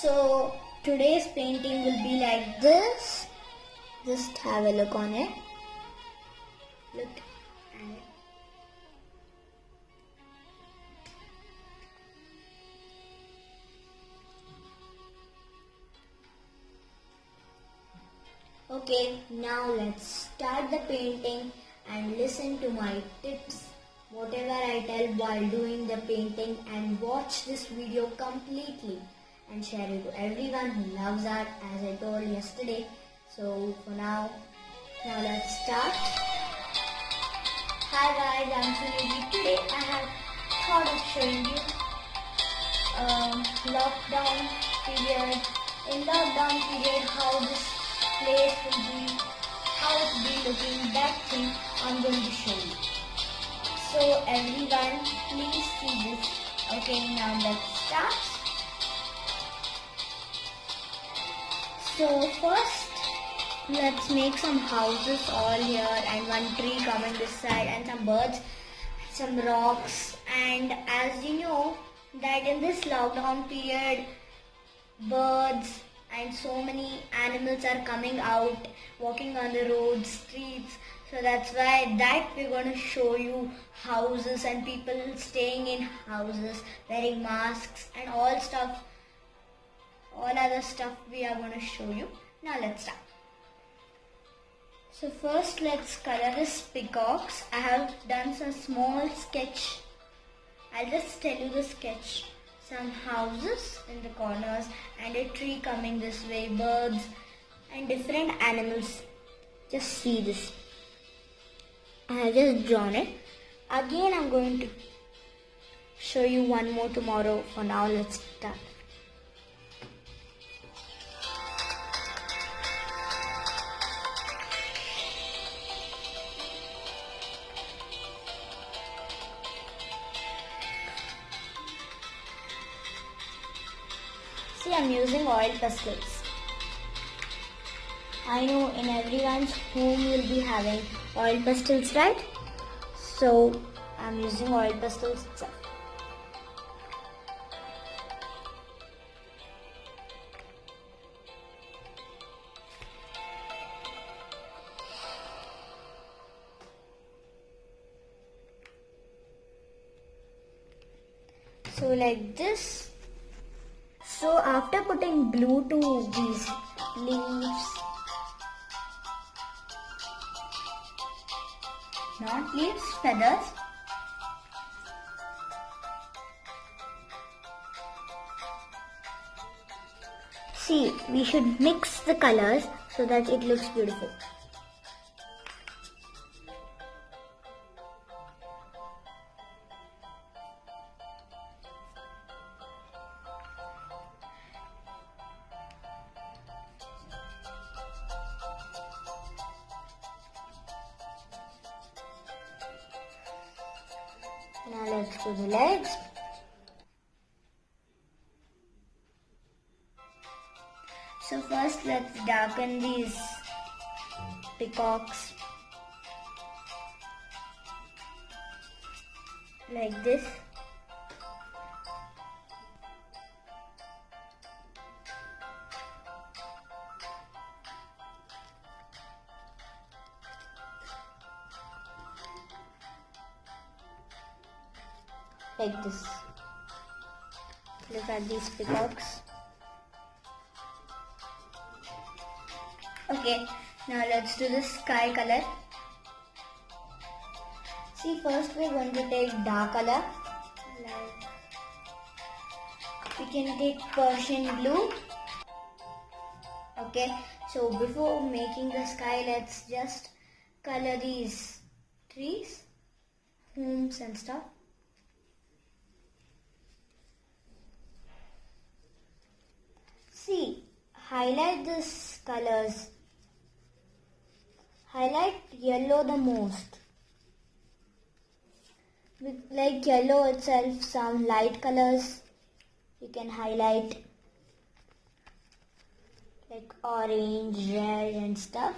So today's painting will be like this. Just have a look on it. Look at it. Okay, now let's start the painting and listen to my tips, whatever I tell while doing the painting, and watch this video completely and share it to everyone who loves art as I told yesterday. So for now let's start. Hi guys, I'm Sunidhi. Today I have thought of showing you lockdown period. In lockdown period, how this place will be, how it will be looking, that thing I'm going to show you. So everyone, please see this. Okay, now let's start. So first, let's make some houses all here and one tree coming this side and some birds, some rocks. And as you know that in this lockdown period, birds and so many animals are coming out, walking on the roads, streets. So that's why that we're going to show you houses and people staying in houses, wearing masks and all stuff, all other stuff we are going to show you. Now let's start. So first let's color this peacocks. I have done some small sketch. I'll just tell you the sketch. Some houses in the corners and a tree coming this way, birds and different animals. Just see this. I have just drawn it. Again I'm going to show you one more tomorrow. For now let's start. See, I'm using oil pastels. I know in everyone's home you'll be having oil pastels, right? So I'm using oil pastels itself. So like this. So after putting glue to these leaves, not leaves, feathers. See, we should mix the colors so that it looks beautiful. Now let's do the legs. So first let's darken these peacocks like this. Like this. Look at these peacocks. Okay, now let's do the sky color. See, first we're going to take dark color. Like, we can take Persian blue. Okay, so before making the sky, let's just color these trees, homes and stuff. See, highlight these colors. Highlight yellow the most. Like yellow itself, some light colors you can highlight, like orange, red and stuff.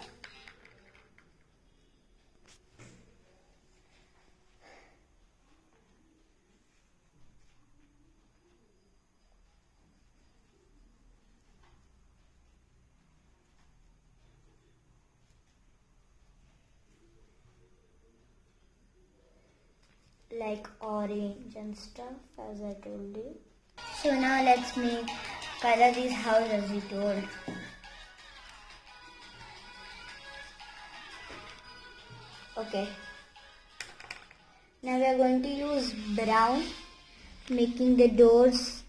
like orange and stuff, as I told you. So now let's color these houses as we told. Okay. Now we are going to use brown, making the doors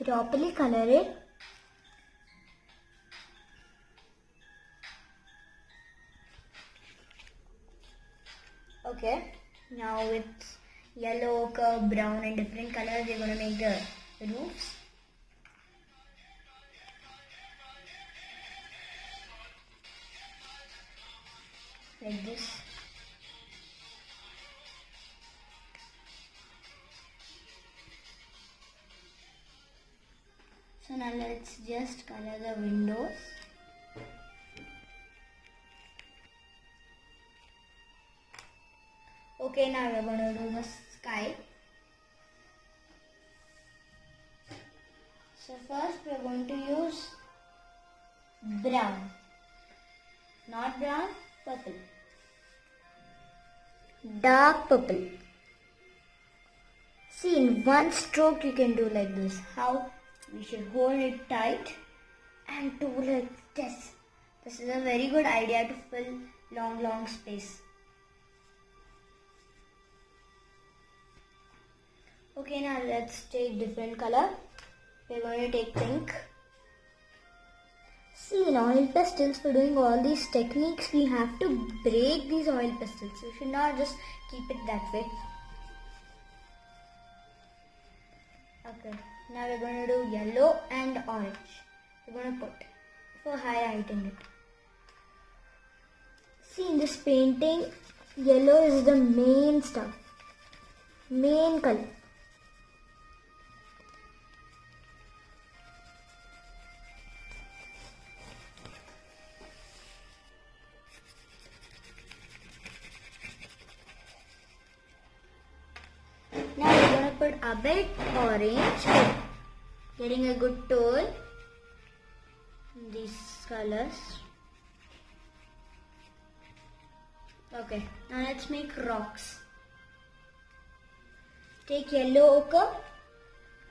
properly color it. Okay, now with yellow, ochre, brown and different colors, we're going to make the roofs. Like this. So now let's just color the windows. Okay, now we're going to do the sky. So first we're going to use brown. Not brown, purple. Dark purple. See, in one stroke you can do like this. How? We should hold it tight and do like this. This is a very good idea to fill long space. Okay, now let's take different color. We're going to take pink. See, in oil pastels, for doing all these techniques, we have to break these oil pastels. We should not just keep it that way. Okay, now we're going to do yellow and orange. We're going to put for highlighting it. See, in this painting, yellow is the main stuff, main color. Now we're going to put a bit orange, getting a good tone in these colors. Okay, now let's make rocks. Take yellow ochre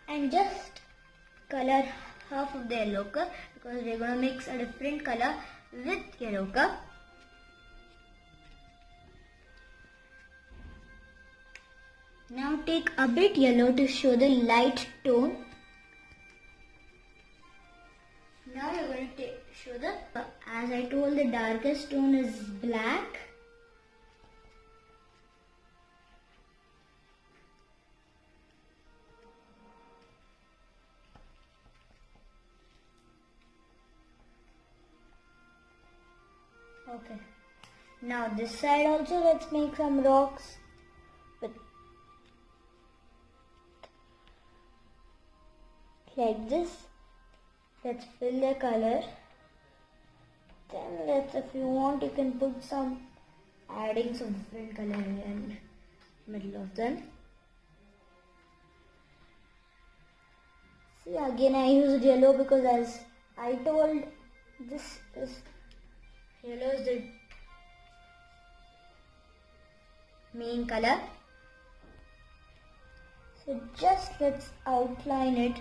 and just color half of the yellow ochre, because we're going to mix a different color with yellow ochre. Now take a bit yellow to show the light tone. Now you're going to show as I told, the darkest tone is black. Okay. Now this side also let's make some rocks. Like this. Let's fill the color. Then if you want, you can put some, adding some different color in the middle of them. See, again I used yellow because, as I told, yellow is the main color. So just let's outline it.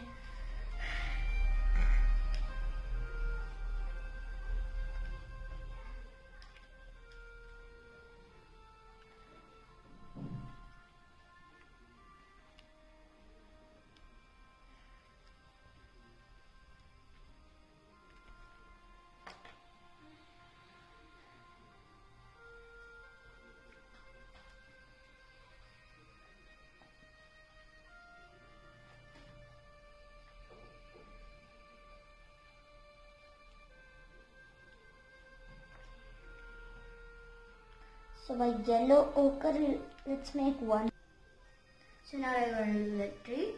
So by yellow ochre, let's make one. So now we're going to do the tree.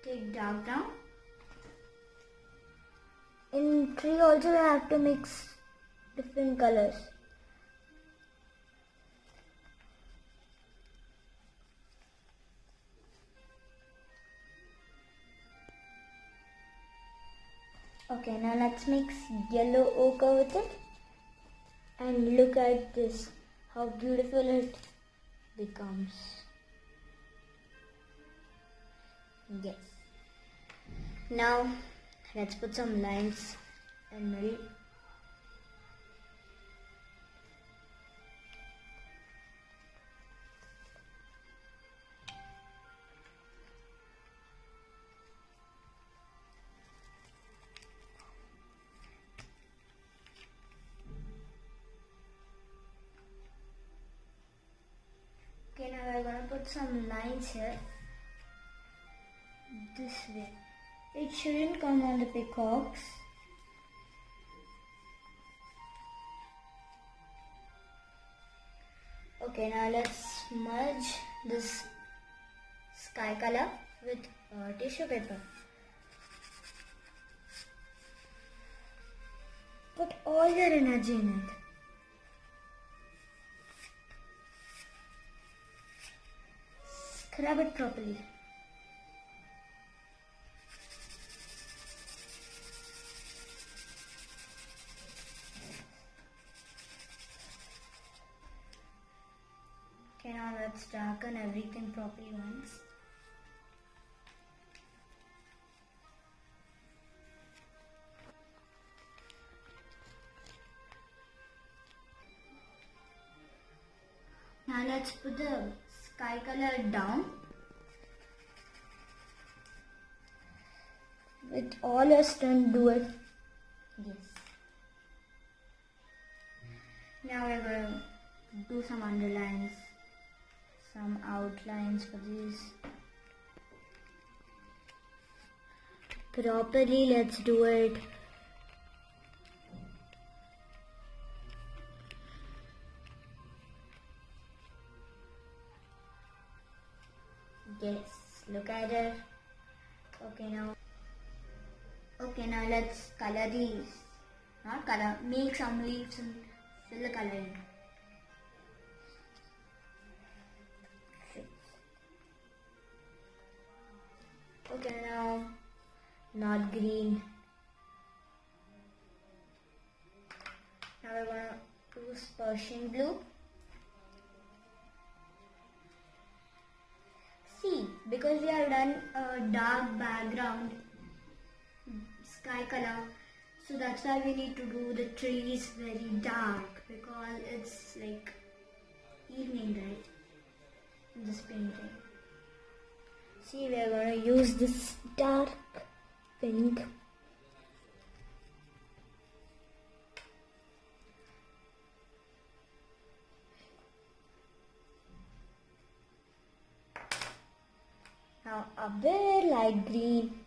Take dark brown. In tree also we have to mix different colors. Okay, now let's mix yellow ochre with it. And look at this, how beautiful it becomes. Yes. Now let's put some lines in middle. Okay, now we're gonna put some lines here. This way. It shouldn't come on the peacocks. Okay, now let's merge this sky color with tissue paper. Put all your energy in it. Scrub it properly. Okay, now let's darken everything properly once. Now let's put the sky color down. With all your strength, do it. Yes. Now we're going to do some underlines, some outlines for these. Properly, let's do it. Yes, look at it. Okay, now let's color these. Not color, make some leaves and fill the color in. Okay, now not green. Now we're gonna use Persian blue. See, because we have done a dark background sky color, so that's why we need to do the trees very dark, because it's like evening, right, in this painting. See, we are going to use this dark pink. Now a bit light green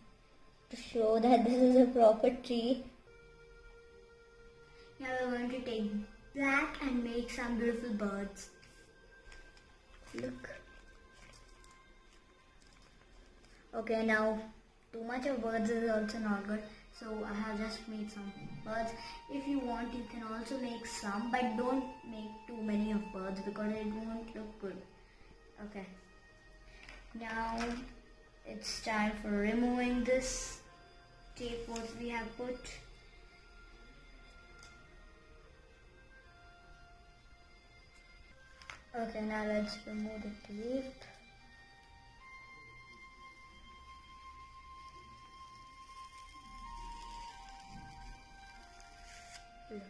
to show that this is a proper tree. Now we're going to take black and make some beautiful birds. Look. Okay, now too much of birds is also not good, so I have just made some birds. If you want, you can also make some, but don't make too many of birds because it won't look good. Okay, now it's time for removing this tape what we have put. Okay, now let's remove the tape. Look.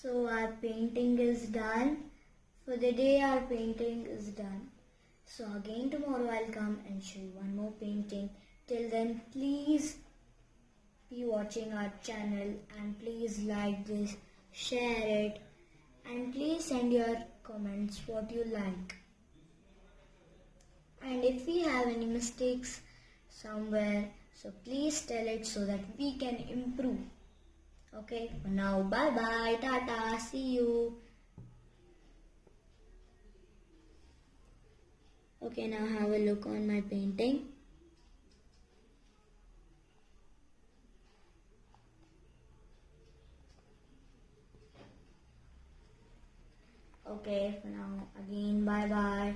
So our painting is done. For the day our painting is done. So again tomorrow I'll come and show you one more painting. Till then, please be watching our channel and please like this, share it, and please send your comments what you like. And if we have any mistakes somewhere, so please tell it so that we can improve. Okay, for now, bye bye, tata, see you. Okay, now have a look on my painting. Okay, for now, again, bye bye.